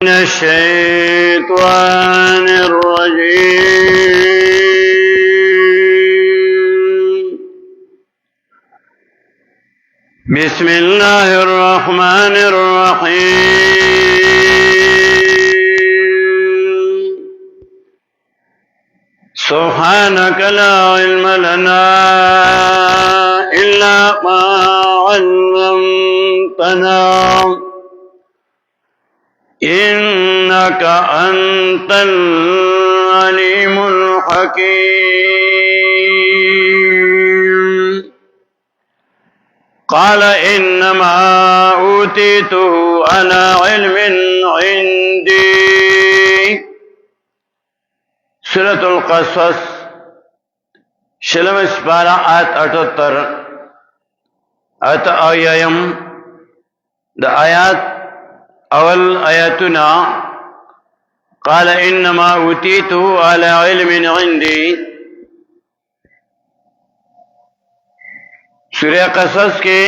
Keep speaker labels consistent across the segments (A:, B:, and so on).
A: من الشيطان الرجيم. بسم الله الرحمن الرحيم. سبحانك لا علم لنا إلا ما علمتنا إنك أنت العليم الحكيم. قال إنما أوتيته على علم عندي. سورة القصص شلم سپارہ آیت 78 آیت آیام دا آیات اول آیاتنا قال انما اوتیته على علم عندي. سورہ قصص کے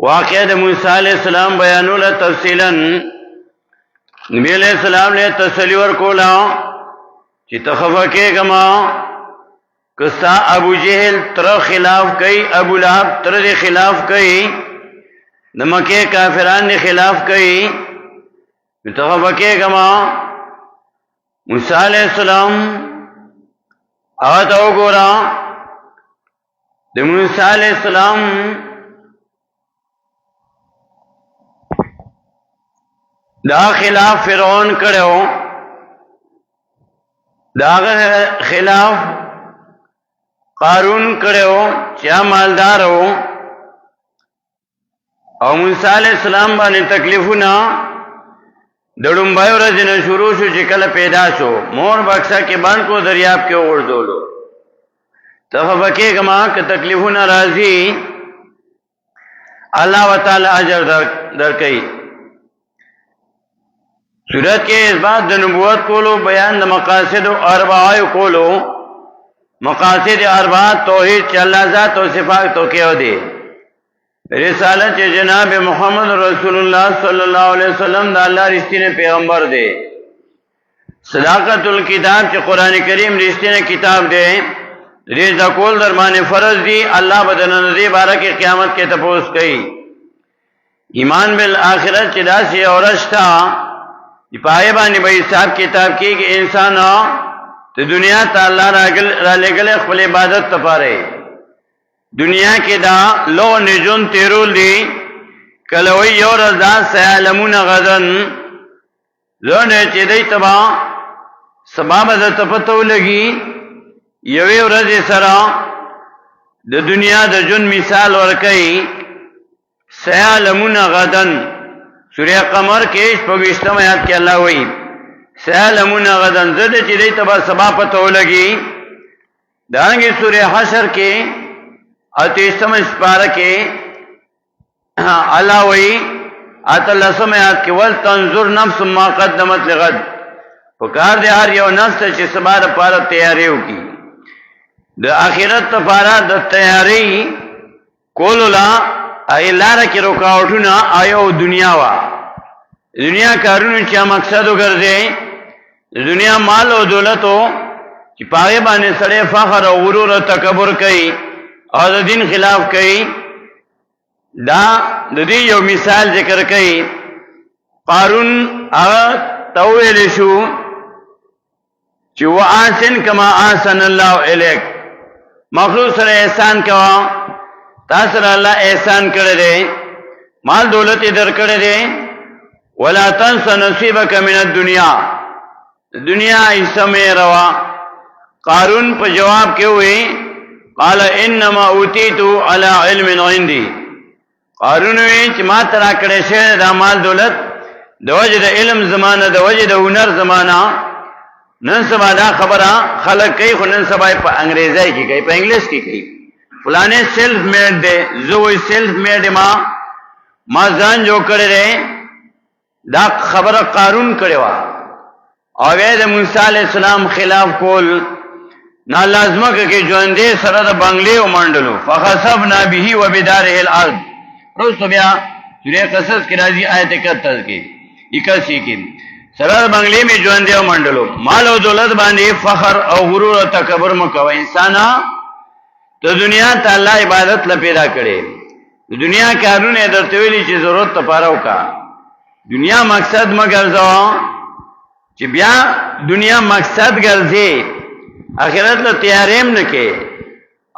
A: واقعہ موسیٰ علیہ السلام بیانولا تفصیلا نبی علیہ السلام نے تسلی ورکولا چی تخفکے گما کستا ابو جہل تر خلاف کئی، ابو لہب تر خلاف کئی، نمکے کافران نے خلاف کئی، تخفکے گما موسیٰ علیہ السلام آتا ہو گورا دے موسیٰ علیہ السلام دا خلاف فرعون کڑے ہو، دا خلاف قارون کڑے ہو چیا مالدار ہو، او موسیٰ علیہ السلام بانے تکلیفونا دڑنبائی ورزن شروع شو چکل پیدا شو، مور بکسا کے بان کو دریاب کے اوردولو تخفکے گما کہ تکلیفونا رازی اللہ و تعالی عجر در کئی. صورت کے اس بات دا نبوت کولو، بیان دا مقاصد اربعائی کولو. مقاصد اربعہ توحید چا اللہ ذات و صفات تو کیو دے، رسالت جناب محمد رسول اللہ صلی اللہ علیہ وسلم دا اللہ رشتی نے پیغمبر دے، صداقت الکتاب چا قرآن کریم رشتی نے کتاب دے، ریزہ کول درمان فرض دی، اللہ بدن نزی بارہ کی قیامت کے تپوس کئی. ایمان بالآخرت چدا سی اورش تھا پائے بانی بھائی صاحب کتاب کی کہ انسان تو دنیا تا اللہ را لے گلے خپل عبادت تپارے. دنیا کی دا لو نجون تیرول دی کلوی یور ازداد سیعلمون غدن زونے چی دی تبا سباب دا تپتو لگی یوی ورز سرا دا دنیا دا جن مثال ورکی سیعلمون غدن. سورہ قمر کے پگشتم آیات کے اللہ ہوئی سیعلمون غدن زد چی دی تبا سبا پتو لگی. دانگی سورہ حشر کے اتیستم اسپارہ کے اللہ ہوئی اتلسم آیات کے وَلْتَنْظُرْ نَفْسٌ مَا قَدَّمَتْ لِغَدٍ. پکار دے ہر یو نفس چی سبا دا پارا تیاریو کی دا آخرت پارا دا تیاری کولولا ای لارا کی رکاوٹونا آیو دنیا وا. دنیا کارونو چا مقصدو کردے دنیا مال و دولتو چی پاگے بانے سڑے فخر و غرور و تکبر کئی اور دا دین خلاف کئی. دا دی یو مثال ذکر کئی. قارون آغا تویل شو چی وآسن کما آسن اللہ علیک، مخلوق سر احسان کوا تاثر اللہ احسان کردے، مال دولت در کردے. وَلَا تَنْسَ نَصِيبَكَ مِنَ الدُّنْيَا، دنیا حصہ میں روا. قارون پر جواب کے ہوئے قال انما اوتیتو علی علم عندی. قارون ہوئے چی ما ترا کڑے شہر دا مال دولت دا وجہ دا علم زمانہ دا وجہ دا ہنر زمانہ. نن سبا دا خبرہ خلق کئی خو نن سبا پا انگریزائی کی کئی، پا انگلیس کی کئی، فلانے سیلف میڈ دے، زوئی سیلف میڈ ما زان جو کرے رہے. دا خبر قارون کرے وا اوید موسیٰ علیہ السلام خلاف کول نا لازمہ کہ جوندے سرد بنگلے و منڈلو فخسبنا به و بداره الارض. روز تو بیا سورہ قصص کی راضی آیت 71 کی 81 کې سره بنگلې می ژوند دی منډلو مال او دولت باندې فخر او غرور او تکبر مکو انسانا ته دنیا ته الله عبادت ل پیدا کړي د دنیا کارونه درته ویلي چې ضرورت ته پاره وکا دنیا مقصد مګرځو چې بیا دنیا مقصد ګرځي آخرت له تیاریم نه کې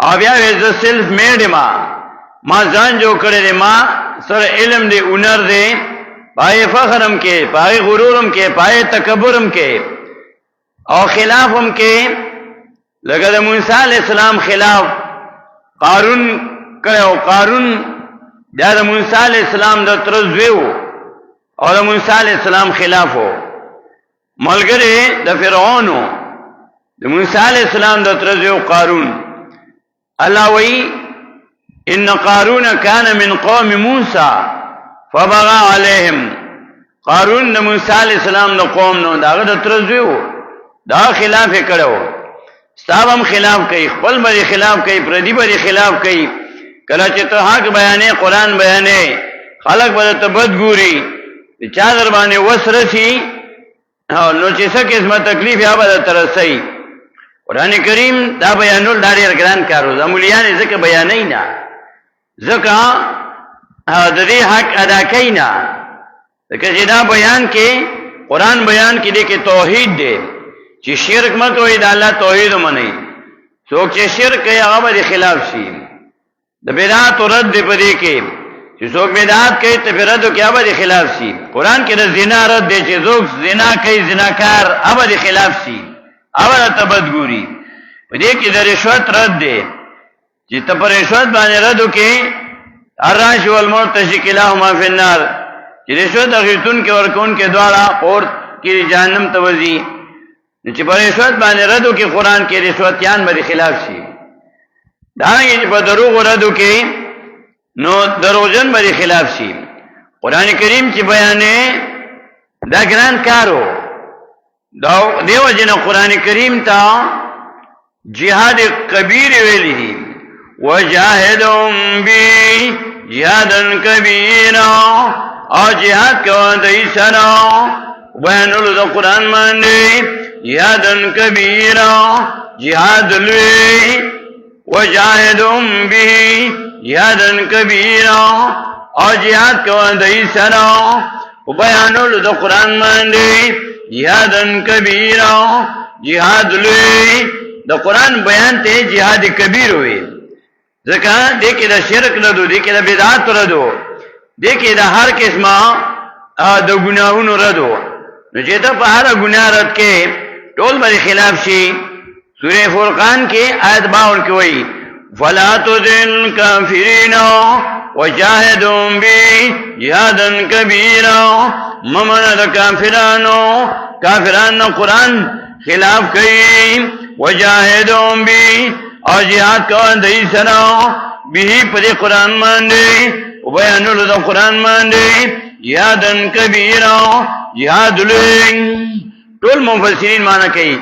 A: او بیا وې سیلف میډ ما ځان جو کړی ما سره علم دی هنر دی پای فخرم کې پای غرورم کې پای تکبرم کې او خلافم کې لکه د موسی علی السلام خلاف قارون کړو قارون دا د موسی علی السلام د ترزویو او د موسی علی السلام خلافو ملګری د فرعونو د موسی علی السلام د ترزویو قارون الله وی ان قارون كان من قوم موسى فبغى عليهم قارون د موسی علی السلام د قوم نو داغه د ترزویو دا خلاف کړو ستابم خلاف کوي خپل بری خلاف کوي پردي بری خلاف کوي کله چې ته حق بیانې قران بیانې خلق به ته بد ګوري چا در باندې وسرسي نو چې څه قسمه تکلیف یا به ترسي قران کریم دا بیانول ډېر ګران کارو زمولیان ځکه بیانې نه ځکه د دې حق ادا کینا ځکه چې دا بیان کې قران بیان کې دې کې توحید دی چې شرک مت وي د الله توحید ومني څوک چې شرک کوي هغه به خلاف شي د بدعت رد دی پدې کې چې څوک بدعت کوي ته رد او کیا به خلاف شي قران کې د زنا رد دی چې څوک زنا کوي زناکار هغه به خلاف شي هغه ته بدګوري پدې کې د رشوت رد دی چې ته پر رشوت باندې رد وکې الراش والمرتشی کلاهما فی النار چې رشوت اخیستون کې ورکون کې دواړه اور کې جهنم ته وځي چې پر رشوت باندې رد وکې قران کې رشوتيان به خلاف شي دا یې په دروغ رد وکې نو دروغجن به خلاف شي قران کریم چې بیانې دا ګران کارو دا دیو جن قران کریم ته جهاد کبیر ویلی وجاهدهم بی جهادا کبیرا او جهاد کو دای سره بیانولو د قران باندې جهادا کبیرا جهاد لوی وجاهدهم بی جهادا کبیرا او جهاد کو دای سره بیانولو د قران باندې جهادا کبیرا جهاد لوی د قران بیان ته جهاد کبیر وي ځکه دې کې د شرک ردو دې کې د بدعت ردو دې کې د هر قسمه د ګناہوں ردو نو چې ته په هر ګناه رد کې ټول باندې خلاف شي سورې فرقان کې آیت 52 کې وایي فلا تذل کافرین وجاهدهم بجهادا کبیرا ممن د کافرانو قران خلاف کوي وجاهدهم او جهاد کوان دای سره به پر قران باندې او بیانولو د قران باندې جهادن کبیرا جهاد لوی ټول مفسرین معنی کوي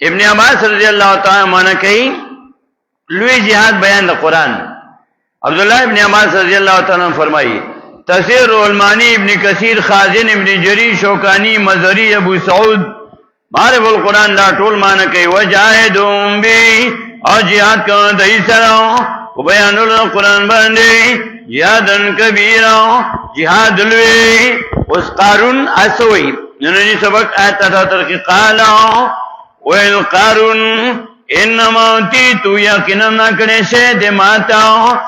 A: ابن عباس رضی الله تعالی معنی کوي لوی جهاد بیان د قران عبد الله ابن عباس رضی الله تعالی فرمایي تفسیر المانی ابن کثیر خازن ابن جریر شوکانی مزری ابو سعود معرف القرآن دا ټول معنی کوي وجاهدهم بی او جهاد کوي دای سره او بیانولو قرآن باندې جهادن کبیرا جهاد لوی اوس قارون اسوي نن سبق آیت 73 کې قال ويل قارون انما تیتو یقینا کړه شه د ماتا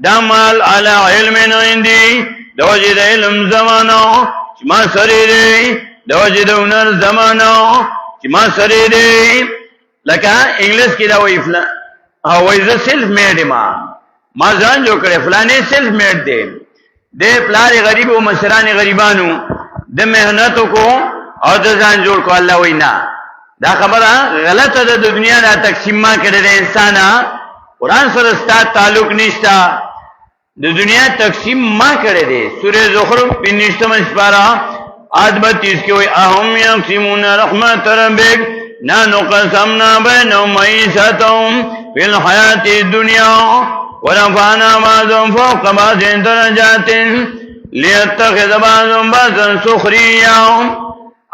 A: دمال علی علم عندي دوجه د علم زمانو چې ما سره دی دوجه د هنر زمانو چې ما سره دی لکه انګلیس کې دا وایي فلان او وایي سیلف میډ ما ځان جوړ کړی فلانه سیلف میډ دی د پلار غریب او مشران غریبانو د مهنت کو او د ځان جوړ کو الله وینا دا خبره غلطه ده د دنیا د تقسیم ما کړی د انسان قرآن سره ستاسو تعلق نشته د دنیا تقسیم ما کړی دی سورہ زخرف 15 سپارہ آدم 30 کې وای اهم یقسمون رحمت ربک نحن قسمنا بینهم معیشتهم فی الحیاة الدنیا ورفعنا بعضهم فوق بعض درجات لیتخذ بعضهم بعضا سخریا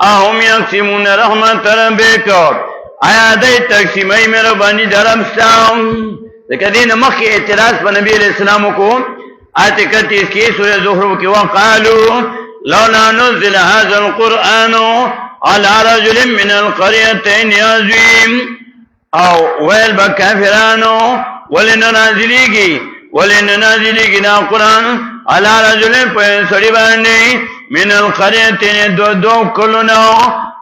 A: اهم یقسمون رحمت ربک آیا دی تقسیمی مهربانی درمستا ذکر دین مخی اعتراض پر نبی علیہ السلام کو آیت 31 کی سورہ زخرف کی وقالوا لولا نزل هذا القرآن على رجل من القريتين عظيم او ویل با کافرانو ولن نازلی نا قرآن على رجل پر سڑی باندی من القريتين دو کلونو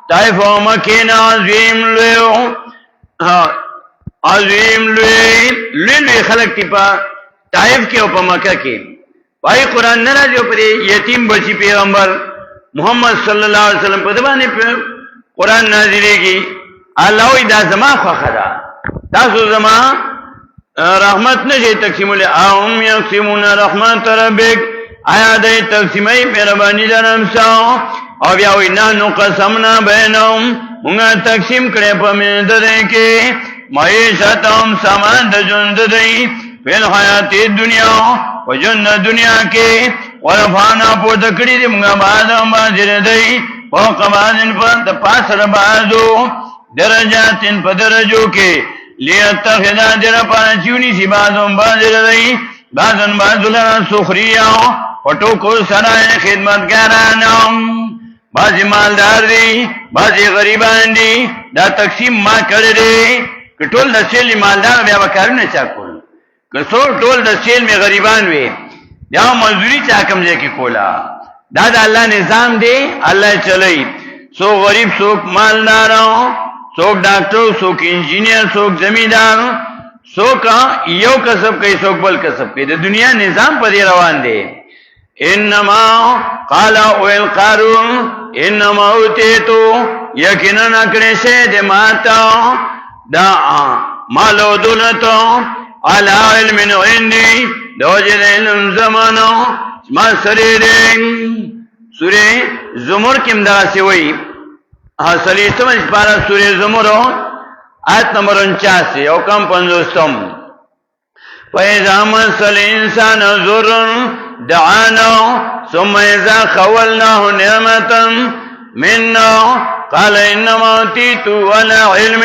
A: طائف و مکین عظیم لوی خلق تی پا طائف کے او پا مکہ کے بھائی قرآن نرازی او پر یتیم بچی پیغمبر محمد صلی اللہ علیہ وسلم پر دبانے پر قرآن نازلے گی اللہ وی دا زمان خواخدا تاسو زمان رحمت نشی تقسیمو لے آہم یقسمون رحمت ربک آیا دای تقسیمی مہربانی درمسا او بیاوی نحنو قسمنا بینهم مونگا تقسیم کرے پا من ددے کے معیشتهم سامان دا جن ددے فی الحیات دنیا و جن دنیا کے ورفانا پورتا کری دی مونگا بعدهم بازر دے فوق بعضن پر پاسر بعضو درجاتن پا درجو کے لیتخذا در پانچیونی سی بعضهم بازر دے بعضن بعضو لنا سخریا پٹو کو سرائے خدمتگارانا بعضی مالدار دی بعضی غریبان دی دا تقسیم ما کرده که ټول د سیل مالدار بیا وکارونه چا کول که ټول د سیل می غریبان وي بیا مزدوری چا کم ځای کې کولا دا د الله نظام دی الله چلی سو غریب سوک مالدار سوک ډاکټر سوک انجینیر سوک زمیندار سوک یو کسب کوي سوک بل کسب کوي د دنیا نظام په روان دی انما قال اویل قارون انما اوتیتو یقینا نکڑے سے دے ماتا دا مالو دولتو علا علم عندی دو جد علم زمانو ما سریرین سورہ زمر کم دا سوئی سلیتم اس پارا سورہ زمرو آیت نمبر 49 او کم 50 فَإِذَا مَسَّ الْإِنسَانَ ضُرٌّ دعانا ثم إذا خولناه نعمة منا قال إنما أوتيته على علم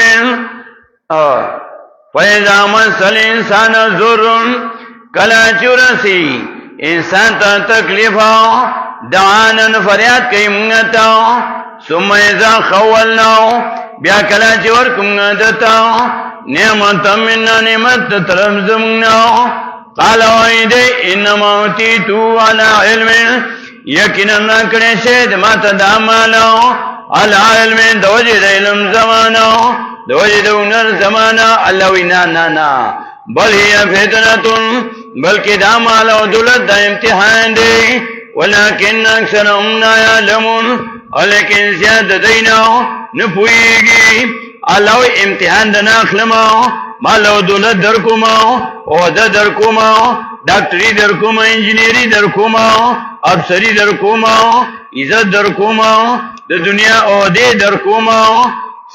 A: فإذا مس الإنسان ضر کلا چورسی انسان تا تکلیفا دعانا فریاد کئی منگتا ثم إذا خولناه بیا کلا چور کمگتا نعمت مننا نعمت ترمزمنا قال وعيدي انما اوتيتو على علم يقينا نکڑے سے دمات دامانا على علم دوجد علم زمانا دوجد انر زمانا اللہ وینا بل هي فتنة بلکہ دامالا و دولت دا امتحان دے ولكن اکثرهم لا يعلمون لیکن زیادہ دینا نپوئیگی اللہ امتحان دا ناخلما مالو دولت در کوما عہدہ در کوما ڈاکٹری در کوما انجینئری در کوما افسری در کوما عزت در کوما د دنیا عہدے در کوما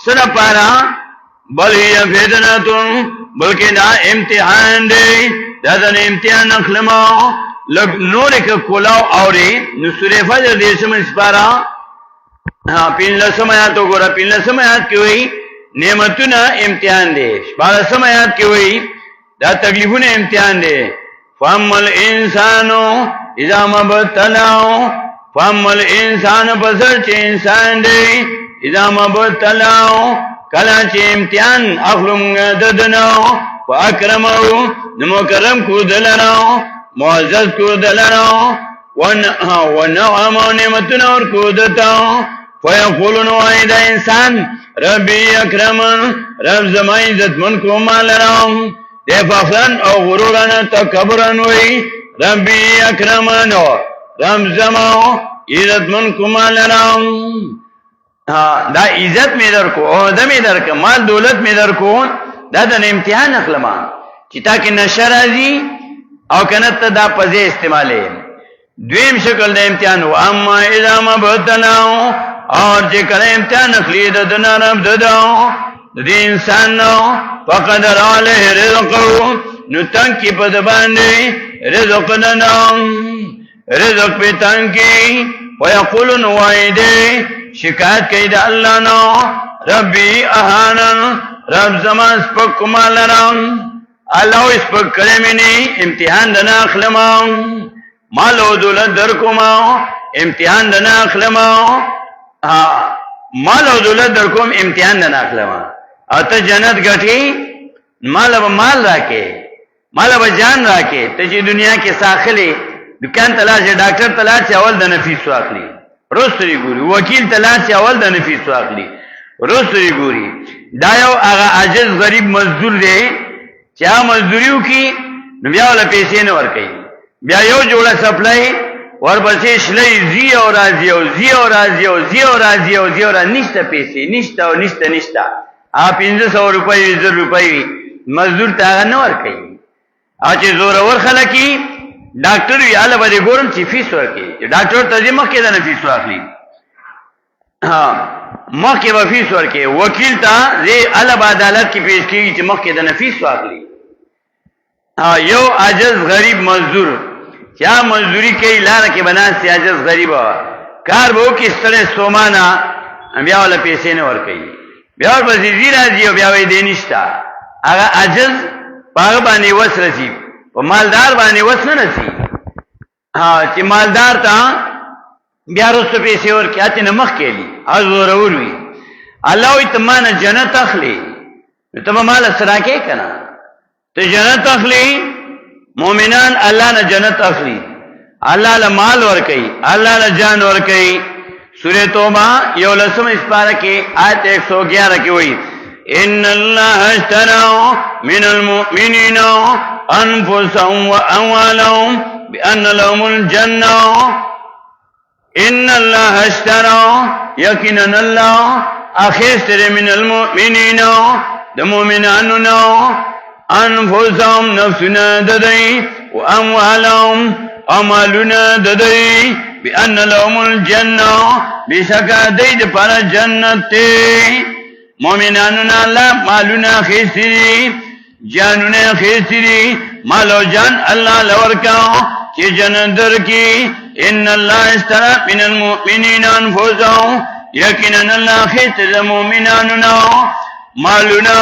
A: سر پارا بل ہی فتنتون بلکہ دا امتحان دے دا دا امتحان اخلما لگ نور کا کولاو آوری نسور فجر دے سمجھ پارا پین لسم آیاتو گورا پین لسم آیات کی ہوئی نعمتنا امتحان دے شپارسم آیات کی ہوئی دا تکلیفون امتحان دے فَأَمَّا الْإِنسَانُ اِذَا مَبْتَلَاهُ فَأَمَّا الْإِنسَانُ پسر چے انسان دے اِذَا مَبْتَلَاهُ کلا چے امتحان اخلمگا ددناو فَأَكْرَمَهُ نمکرم کو دلناو معزز کو دلناو وَنَعَمَوْ نعمتنا اور کو دتاو فَيَقُولُ نُوَائِدَ انسان ربی اکرمن رب زمان عزت من کو مال رام دے فخرن او غرورن تکبرن وی ربی اکرمن رب زمان عزت من کو مال رام دا عزت میں در کو عہدہ میں در کو مال دولت میں در کو دا دا امتحان اخلما چتا کی نشر ازی او کنت دا پزے استعمالے دویم شکل دا امتحان و اما اذا مبتلاو اور جے کرے امتحان اخلی ددنا رب دداو دی انسان نو فقدر علیہ رزقو نو تنکی پد باندے رزق دناو رزق پہ تنگ کی ویقولن وائدے شکایت کئی دا اللہ نو ربی احانن رب زمان سپک کمال رام اللہ سپک کرے منی امتحان دنا اخلما مالو دولت درکما امتحان دنا اخلما مالو دولت درکم امتحان دنا اخلما اتا جنت گٹھی مالا با مال راکے مالا با جان راکے تجی دنیا کے ساخلے دکان تلاش ڈاکٹر تلاش اول د نفیس واخلي روستری ګوري وکیل تلاش اول د نفیس واخلي روستری ګوري دا یو هغه عاجز غریب مزدور دی چې مزدوریو کې بیا ول پیسې نه ورکړي بیا یو جوړه سپلای ورپسې شلې زی او راځي او زی او راځي او زی او راځي او زی او نشته پیسې نشته او نشته 1500 روپۍ 1000 روپۍ مزدور ته نه ورکړي اچې زور ور خلکی ډاکټر وی اله باندې ګورم چې فیس ورکړي ډاکټر ته دې مخکې د فیس واخلي مخکې به فیس ورکړي وکیل ته دې اله عدالت کې پیش کیږي چې مخکې د فیس واخلي یو عاجز غریب مزدور چې مزدوری کوي لاره کې بناسي عاجز غریب کار به وکړي ستړی سومانه بیا ول پیسې نه ورکړي بیا ورپسې زی راځي او بیا وایي دې نشته هغه عاجز هغه باندې وس رسي و مالدار باندې وس نه نسی چې مالدار ته بیا رسو پیسې ورکړي اته نه مخ کېلی از ورور وی الله وي تمانه جنت اخلي ته مال سره کې کنه ته جنت اخلي مؤمنان الله نه جنت اخلي الله له مال ورکړي الله له جان ورکړي سورۃ توبه یو لسم اسپاره کې آیت 111 کې وایي ان الله اشترى من المؤمنين انفسهم واموالهم بان لهم الجنه ان الله اشترى يقينا الله اخستر من المؤمنين المؤمنين انفسهم نفسنا ددي واموالهم امالنا ددي بان لهم الجنه بشکا دید پر جنت مومنانونا اللہ مالونا خیسری جانونا خیسری مالو جان اللہ لورکاو چی جندر کی ان اللہ استرا من المؤمنین انفوزاو یقیناً اللہ خیسر مومنانونا مالونا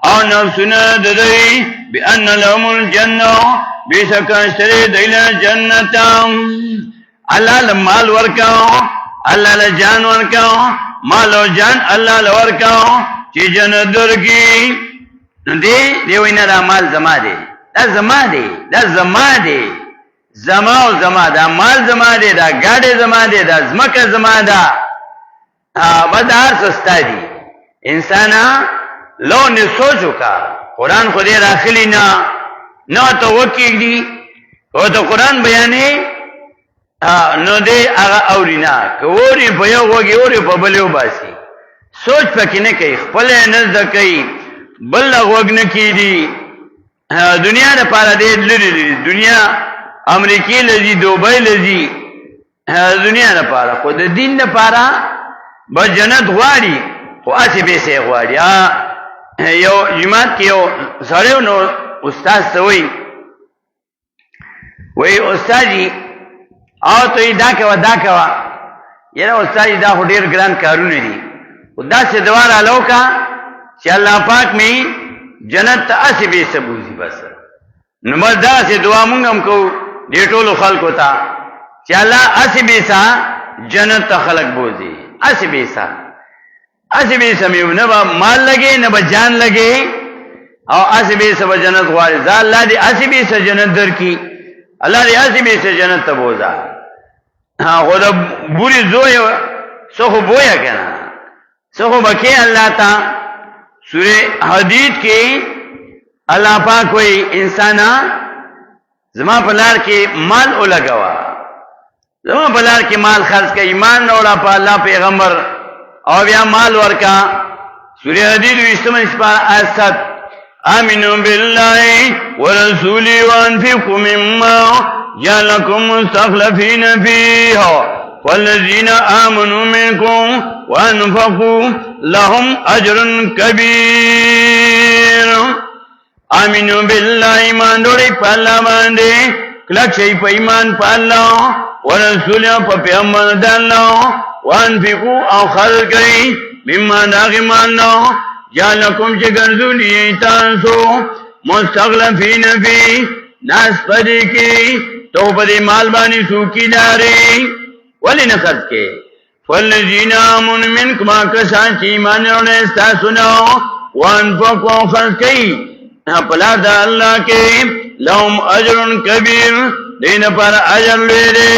A: او نفسنا ددئی بأن لهم الجنہ بیسکا اشتری دیل جنتا اللہ لمال ورکاو اللہ لجان ورکاو مالو جان الله لور کاو چې جنت درکې دی وینا را مال زما دی دا زما دی زما او زما دا مال زما دی دا ګاډي زما دی دا زمکه زما دا بدار سستا دی انسانا لو نه سوچو کا قران خو دې راخلی نه ته وکیږي او ته قران بیانې نو دې هغه اورینا کوری په یو وګي اوري په بلو باسي سوچ پکې نه کوي خپل نه ځکې بل وګ نه کیدي دنیا نه پاره دې لري دنیا امریکای لذي دوبۍ لذي دنیا نه پاره خو د دین نه پاره به جنت غواړي خو اسی به سي غواړي یو جماعت کې یو سره نو استاد سوي وای استادي او ته دا کوا یره استاد دا ډیر ګران کارونه دي خدا سے دواره لوکا چې الله پاک می جنت ته اسی به سبوزي بس نو مدا سے دعا مونږ هم کو دې ټولو خلکو ته چې الله اسی به سا جنت ته خلق بوزي اسی به سميو نه مال لګي نه جان لګي او اسی به سب جنت غواړي ځا الله دې اسی به سا جنت درکې الله دې اسی به سا جنت ته بوزا خو دا بوری زوی سخو بویا کنا سخو بکی اللہ تا سورہ حدید کی اللہ پاک کوئی انسانا زمان پلار کی مال اولگوا زمان پلار کی مال خرچ کا ایمان نوڑا پا اللہ پیغمبر او بیا مال ورکا سورہ حدید ویستم اسپار آسد آمنوا باللہ ورسولی وانفقوا مما جعلكم مستخلفين فيها والذين آمنوا منكم وأنفقوا لهم أجر كبير آمنوا بالله ایمان دوڑی پا اللہ باندے کلک شئی پا ایمان پا اللہ ورسولیاں پا پیغمبر دا اللہ وانفقو او خرد کئی مما داغی مالنا جعلکم چه گرزولی تانسو مستغلفین فی ناس پدی کی تو پدی مال بانی سوکی داری ولی نخرد کے فالذین آمن منکم آکسان چی ایمان روڑے استاسونا وانفقو خرد کئی پلا دا اللہ کے لهم اجر کبیر دین پر اجر لے دے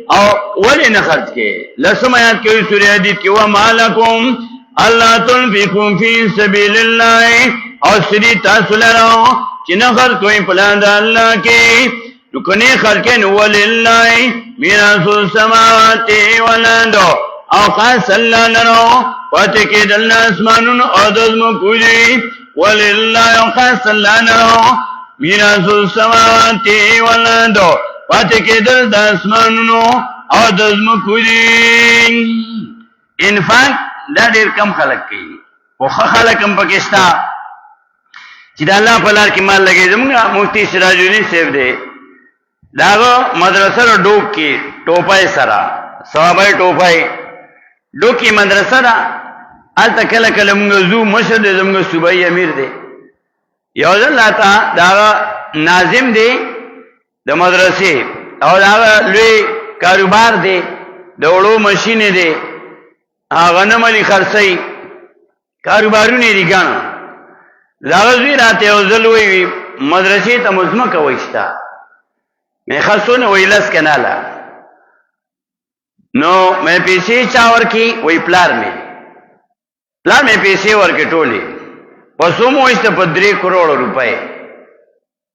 A: او ولی نخرد کے لسم آیات کے سورہ حدید کی وما لکم اللہ تنفقوا فی سبیل اللہ اور سری تاثل رو چی نخرد کوئی پلا دا اللہ کے نکنے خرکن وللہ میراث السماوات والارض او خاص اللہ لرو پاتے کے دلنا اسمانون او دزم کوجی وللہ خاص اللہ لرو میراث السماوات والارض پاتے کے دل دا اسمانون او دزم کوجی انفاق دا دیر کم خلق کی وخا خلقم پاکستا چی دا اللہ پلار کی مال لگے زمگا مفتی سراجونی سیف دے داغو مدرسہ رو ڈوک کی ٹوپائی سرا صحابائی ٹوپائی ڈوک کی مدرسہ را آلتا کل کل منگا زو مشد دے زمگا صوبائی امیر دے یوز اللہ تا داغا ناظم دے دا مدرسے او داغا لوی کاروبار دے دوڑو مشین دے غنم علی خرسی کاروبارو نیری گانا داغا زوی راتے او ظلوی مدرسے تا مزمک ویشتا میں خصون وی لس کنالا نو میں پیسے چاور کی وی پلار میں پیسے ورکی ٹولی پسوم ویشتا پا 3 کروڑ روپے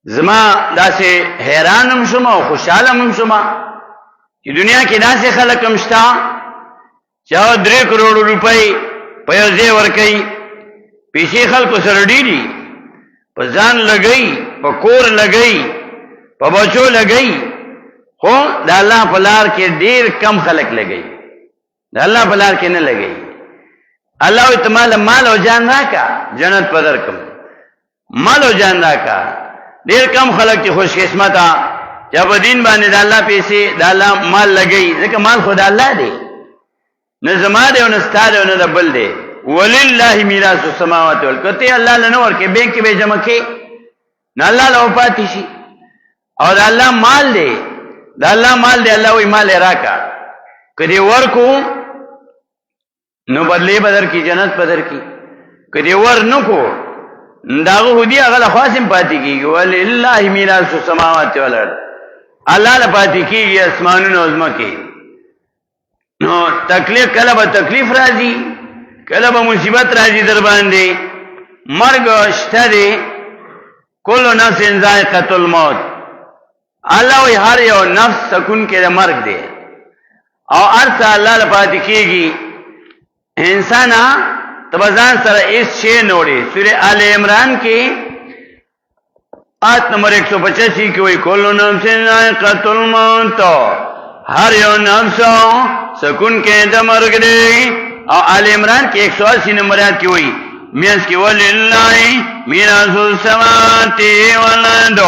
A: زما دا سے حیرانم شما و خوشحالم شما کہ دنیا کی دا سے خلقم شتا چاو 3 کروڑ روپے پیوزے ورکی پیسے خلق سر ڈیری پا زان لگئی پا کور لگئی پا بچو لگئی خو دا اللہ پلار کے دیر کم خلق لگئی دا اللہ پلار کے نہ لگئی اللہ اتمال مال و جان راکا جنت پدر کم مال و جان راکا دیر کم خلق کی خوش قسمتا جب دین بانے دا اللہ پیسے دا اللہ مال لگئی ذکر مال خدا اللہ دے نہ زما دے و نستا دے و نہ دبل دے وللہ میراث السماوات والارض اللہ لنور کے بینک کے بے جمع کے نہ اللہ لو پاتی شی اور اللہ مال دے دا اللہ مال دے اللہ وی مال راکا کدی ورکو نو بدلے بدر کی جنت بدر کی کدی ور نکو داغو حدی اغل خواسم پاتی کی وللہ میراث السماوات والارض اللہ لپاتی کی گی اسمانون عظمہ کی نو تکلیف کلب تکلیف راضی کلب مصیبت راضی در باندے مرگ اشتا دے کلو نفس ذائقۃ الموت اللہ وی ہر یو نفس سکون کے مرگ دے او ارسا اللہ لپاتی کی گی انسانا تبزان سر اس شے نوڑے سورہ آل عمران کی آیت نمبر 185 کی وی کلو نفس ذائقۃ الموت ہر یو نفس سکون کے مرگ دے او آل عمران کی 180 نمبر آیت کی ہوئی میاس کی وللہ میراث السماوات والارض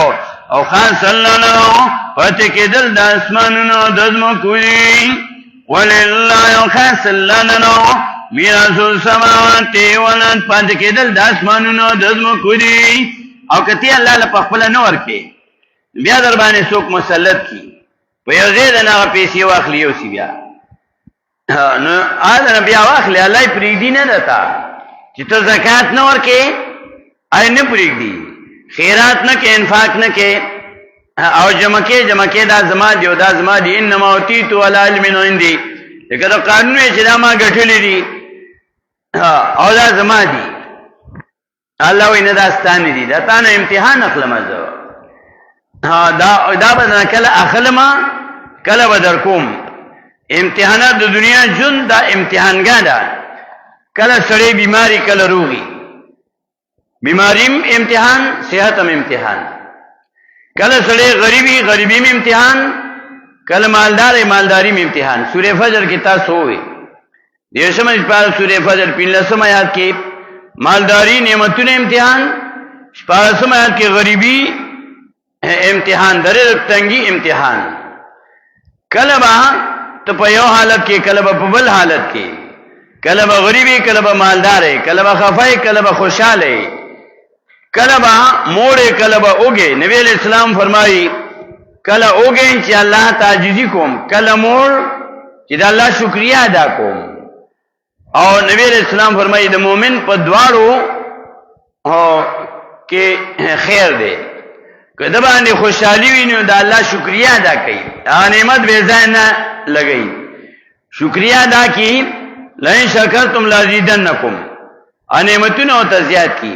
A: او خاص اللہ نو پتے کے دل دا اسمانونو دزمو کوئی وللہ خاص اللہ نو میراث السماوات والارض پتے کے دل دا اسمانونو دزمو کوئی او کتی اللہ لپخپلا نور کے بیا دربانے سوک مسلط کی پیوزید نا پیسی واخلی یوسی بیا آدھنا بیا واخلی اللہ پریدی ندتا چی تو زکاة نور کے آئی نپریک دی خیرات نہ کہ انفاق نہ کہ او جمع کے دا زما دی انما اوتیتو علی علم عندی لیکن تو قانون ہے چدا ما گٹھلی دی او دا زما دی اللہ وی نداستانی دی دا تانا امتحان اخلم ازو دا بدنا کل اخلم کل بدرکوم امتحانات دا دنیا جن دا امتحان گا دا کل سڑے بیماری کل روغی بیماریم امتحان صحتم امتحان کل سڑے غریبی میں امتحان کل مالداری میں امتحان سورہ فجر کی تاس ہوئے دیشم پار سورہ فجر پینلسم آیات کی مالداری نعمتون امتحان پارسم آیات کی غریبی امتحان د رزق تنګي امتحان کله با ته په یو حالت کې کله په بل حالت کې کله به غریبي کله به مالدار کله به خفای کله به خوشاله کله به موړې کله به اوګه نبی اسلام فرمایي کله اوګه چې الله تعجزي کوم کله موړ چې د الله شکریا ادا کوم او نبی اسلام فرمایي د مؤمن په دواړو کې خیر دی کله باندې خوشحالي ویني د الله شکریا ادا کوي نعمت به ځای نه لګي شکریا ادا کی لئن شکرتم لازیدنکم نعمتونه او تزیات کی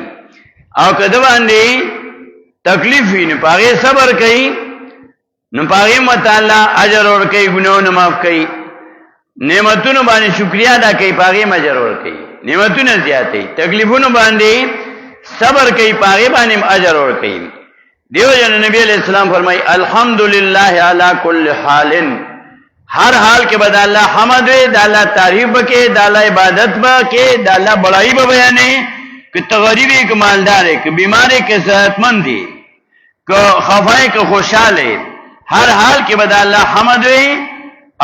A: او کله باندې تکلیف ویني پاره صبر کوي نو پاره متعالی اجر ور کوي ګناونه معاف کوي نعمتونه باندې شکریا ادا کوي پاره اجر ور کوي نعمتونه زیاتې تکلیفونه باندې صبر کوي پاره باندې اجر ور کوي دیو جن نبی علیہ السلام فرمای الحمدللہ علی کل حال ہر حال کے بعد اللہ حمد ہے دا اللہ تعریف بکے دا اللہ عبادت بکے دا اللہ بڑائی بیانے کہ تغریبی کہ مالدار ہے کہ بیماری کہ صحت مند ہے کہ خفائے کہ خوشحال ہے ہر حال کے بعد اللہ حمد ہے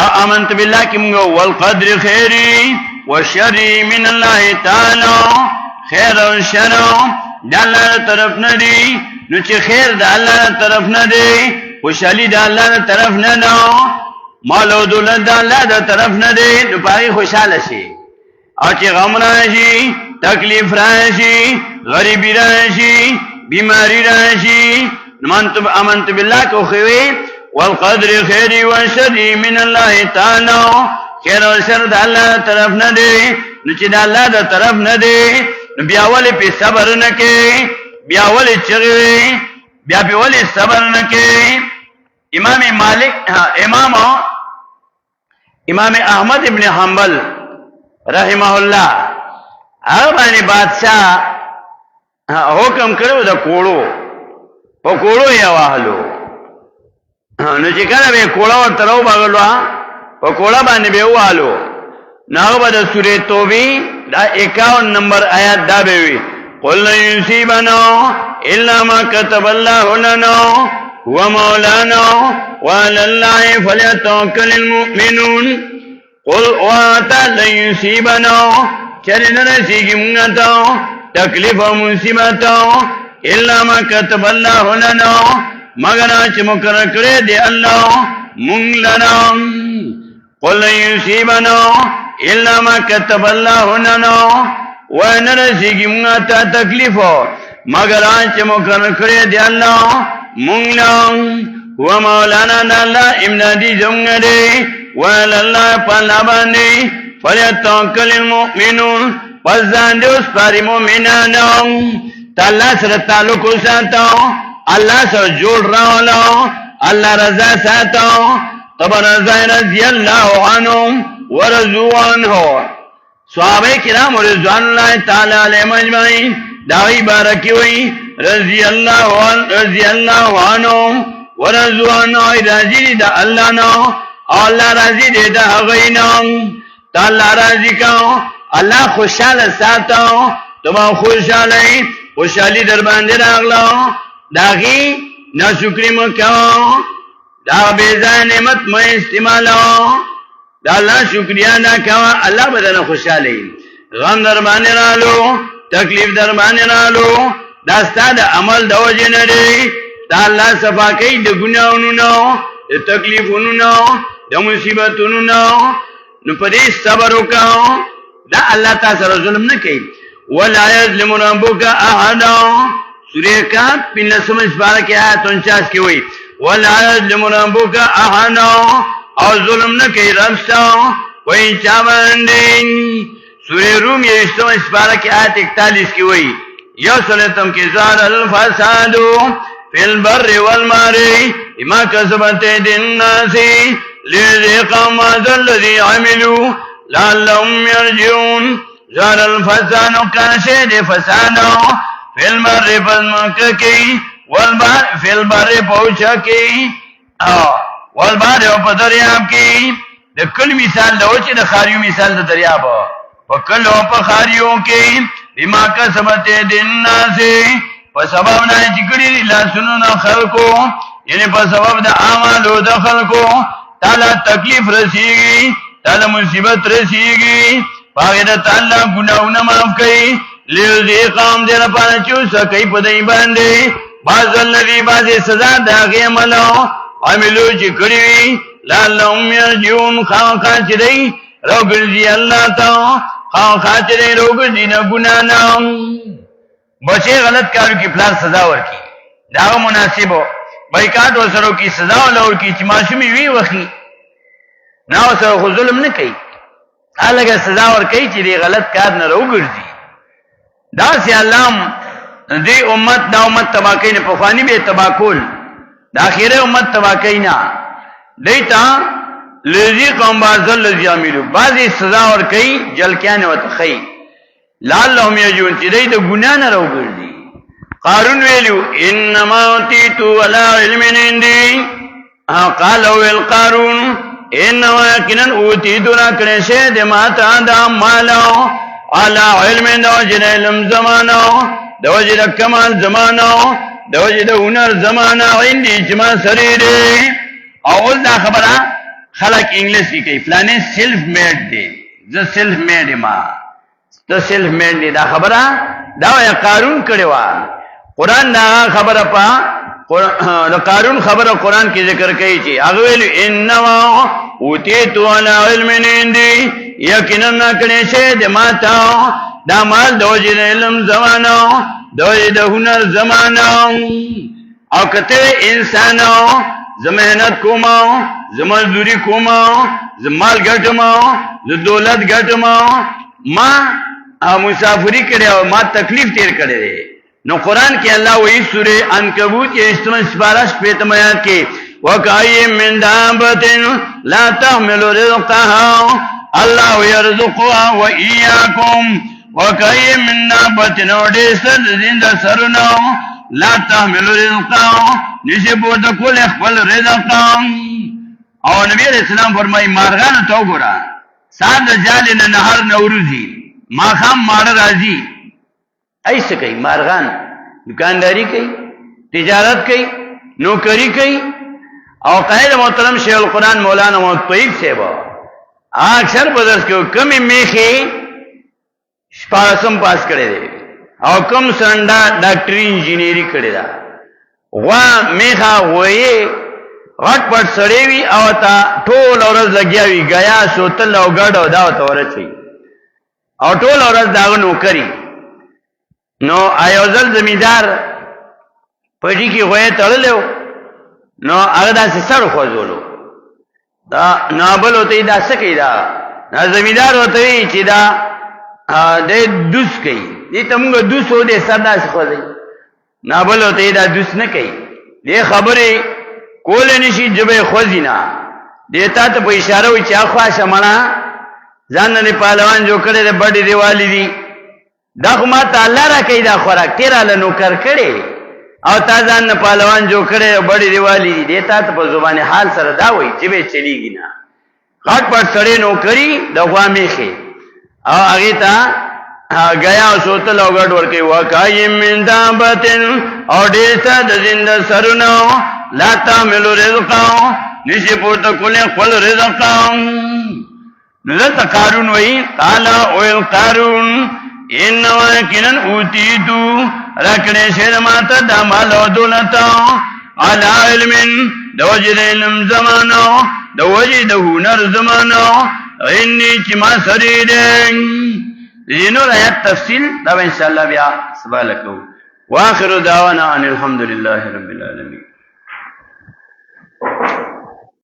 A: آمنت باللہ کی منگو والقدر خیری وشری من اللہ تعالی خیر و شر دا اللہ طرف ندی نو چې خیر د الله طرف نه دی خوشالي د الله طرف نه نو مال او دولت د الله د طرف نه دی نو پای خوشاله شي او چې غم راشي تکلیف راشي غریبی راشي بیماری راشي نو امنت بالله کو خوي والقدر خير وشر من الله تعالی خیر او شر د الله طرف نه دی نو چې د الله د طرف نه دی بیا ولې په صبر نه کې بیا ولی چغوی بیا پی ولی صبر نکی امام مالک امام احمد ابن حنبل رحمہ اللہ اغبانی بادشاہ حکم کرو دا کوڑو پا کوڑو یا واحلو نو چکر بے کوڑا و ترو باگلو پا کوڑا بانی بے واحلو ناغبا دا سورہ توبی دا 51 نمبر آیات دا بیوی قل لن يصيبنا إلا ما كتب الله لنا هو مولانا وعلى الله فليتوكل المؤمنون قل واتا لن يصيبنا چرن رسيگی منگتا تکلیف و مصیبتا إلا ما كتب الله لنا مگر آچ مقرر کرے دے اللہ منگ لنا قل لن يصيبنا إلا ما كتب الله لنا وَنَرَسِگی منگا تکلیفو مگر آنچه مقرر کرے دی اللہ منگلا وَمَوْلَانَا نَاللَّهِ امدادی زمگا دے وَالَاللَّهِ پَاللَّهِ باندے فَلْيَتَوَكَّلِ الْمُؤْمِنُونَ پس دان دے اس پاری مومنانا تا اللہ سر تعلق ساتا اللہ سر جوڑ رہا اللہ رضا ساتا تب رضا رضی اللہ عنہم ورضو عنہ صحابہ کرام رضوان اللہ تعالی علیہ مجمعین داوی بارکی ہوئی رضی اللہ عنہ ورضو عنہ راضی دا اللہ نو اللہ راضی دے دا غینا تا اللہ راضی کاؤ اللہ خوشحال ساتاؤ تمہا خوشحالی در باندے راغلاؤ داغی ناشکری مکاؤ دا بیزا نعمت میں استعمالاؤ دا اللہ شکریہ دا کوا اللہ بدن خوشحالی غم در بانے رالو تکلیف در بانے رالو داستا دا عمل دا وجہ ندے دا اللہ صفا کئی دا گناہونو نو دا تکلیفونو نو دا مصیبتونو نو نو پدیس صبرو کاؤ دا اللہ تا سر ظلم نکی وَلَا يَظْلِمُ رَبُّكَ أَحَدًا سورہ کاف 15 پارہ کی آیت 49 کی ہوئی وَلَا يَظْلِمُ رَبُّكَ أَحَدًا اور ظلم نہ کئی ربستا کوئی چابندین سورہ روم یہ پارہ کی آیت 41 کی ہوئی یوسلتم کی ظاہر الفسادو فی البر والمار بما کسبت ایدی الناس لیذیقهم بعض الذی عملوا لعلهم یرجعون ظاہر الفساد کاشد فسادو فی البر پزمکہ کی والبر فی البر پوچھا کی والبار او په دریاب کې د کل مثال د اوچ د خاریو مثال د دریاب په کل او په خاریو کې بما کسبت د الناس په سبب نه چې کړي لاسونو نه خلکو یعنی په سبب د اعمالو د خلکو تعالی تکلیف رسیږي تعالی مصیبت رسیږي هغه د تعالی ګناونه معاف کوي لذيقام دې لپاره چې سکه په دای باندې باز الذي باز سزا دغه عملو عملو چې کړی لعلهم يرجعون خاصه چې دی روګي الله ته خاصه چې دی روګي نه ګنا نه بچي غلط کارو کې پلان سزا ورکي دا مناسبو بایکاټ وسرو کې سزا ولور کې چې ماشومي وی وخی نه وسره خو ظلم نه کوي هغه سزا ورکي چې دی غلط کار نه روګرځي دا سي الله دې امت دا امت تباکین په فانی به تباکول دا اخیره امت تباکینا دیتا لذي قوم بازل لذي عملو بعضی سزا ورکي جلکیان وتخی لعلهم یجون چې دې د ګنا نه روګرځي قارون ویلو انما تیتو ولا علم عندي قال القارون انما يكن اوتيتو را کړه شه د ماته دا مالو على علم د وجه علم زمانو د وجه کمال زمانو د وجه د هنر زمانو عندي جما سریره اول دا خبره خلک انګلیسي کوي فلانه سیلف میډ دی زه سیلف میډ ما ته سیلف میډ دی دا خبره دا یا قارون کړي وا قران دا خبره پا قارون خبره قران کې ذکر کوي چې هغه ویل انما اوتیتو علی علم عندي یقینا کړي شه د ماته دا مال د وجه علم زمانو د وجه د هنر زمانو او کته انسانو زمانت کوما زمزدوری کوما زمال ګټما ز دولت ګټما ما مسافری کړي او ما تکلیف تیر کړي نو قران کې الله وایي سوره عنکبوت کې استمه 12 آیات کې وکای من دابتن لا تحمل رزقها الله يرزقها واياكم وکای من دابتن ودسد زند سرنو لا تحمل رزقها نشبو د کول خپل رزق او نبی رسول الله فرمایي مارغان ته وګوره ساده جالن نهر نوروزی ما خام مار راځي ایسه کوي مارغان دکانداری کوي تجارت کوي نوکری کوي او قائد محترم شیخ القرآن مولانا محمد طیب صاحب اکثر بدرس کې کمی میخي شپارسم پاس کړي دي او کم سنډا ډاکټري انجینری کړي دا وا میخا وې غټ پټ سړی وی او تا ټول ورځ لګیاوی غیا سوتل او ګډو دا ورته او ټول ورځ دا نوکری نو ایوزل زمیدار پټی کې وې تړلو نو هغه داسې سر خوځولو دا نابل وته دا سکی دا زمیدار وته چې دا د دوس کوي دې تمغه دوس و دې سر داسې خوځي نابل وته دا دوس نه کوي دې خبره کول نشي جبه خوځینا دیتا ته په اشاره وي چې اخوا شمنا ځان نه پهلوان جو کړي د بډې دیوالی دي دا خو ما تعالی را کوي دا خوراک تیراله نوکر کړي او تا ځان نه پهلوان جو کړي بډې دیوالی دي دیتا ته په زبان حال سره دا وایي چې به چلیږي نه غټ پټ سړی نوکری د غوامیخي او هغه ته غیا او سوتل او ګډ ورکي وکای من دابتن او دې ته د زنده سرونو لا تعملوا رزقا نشي پورته کوله خپل رزق نزلت قارون وی قال او قارون انما كنن اوتيتو رکړې شه ماته د مال او دولت على علم د وجه علم زمانو د وجه د هنر زمانو اني چې ما سری دې نو آیات تفصیل دا ان شاء الله بیا سبا لکو واخر دعوانا ان الحمد لله رب العالمين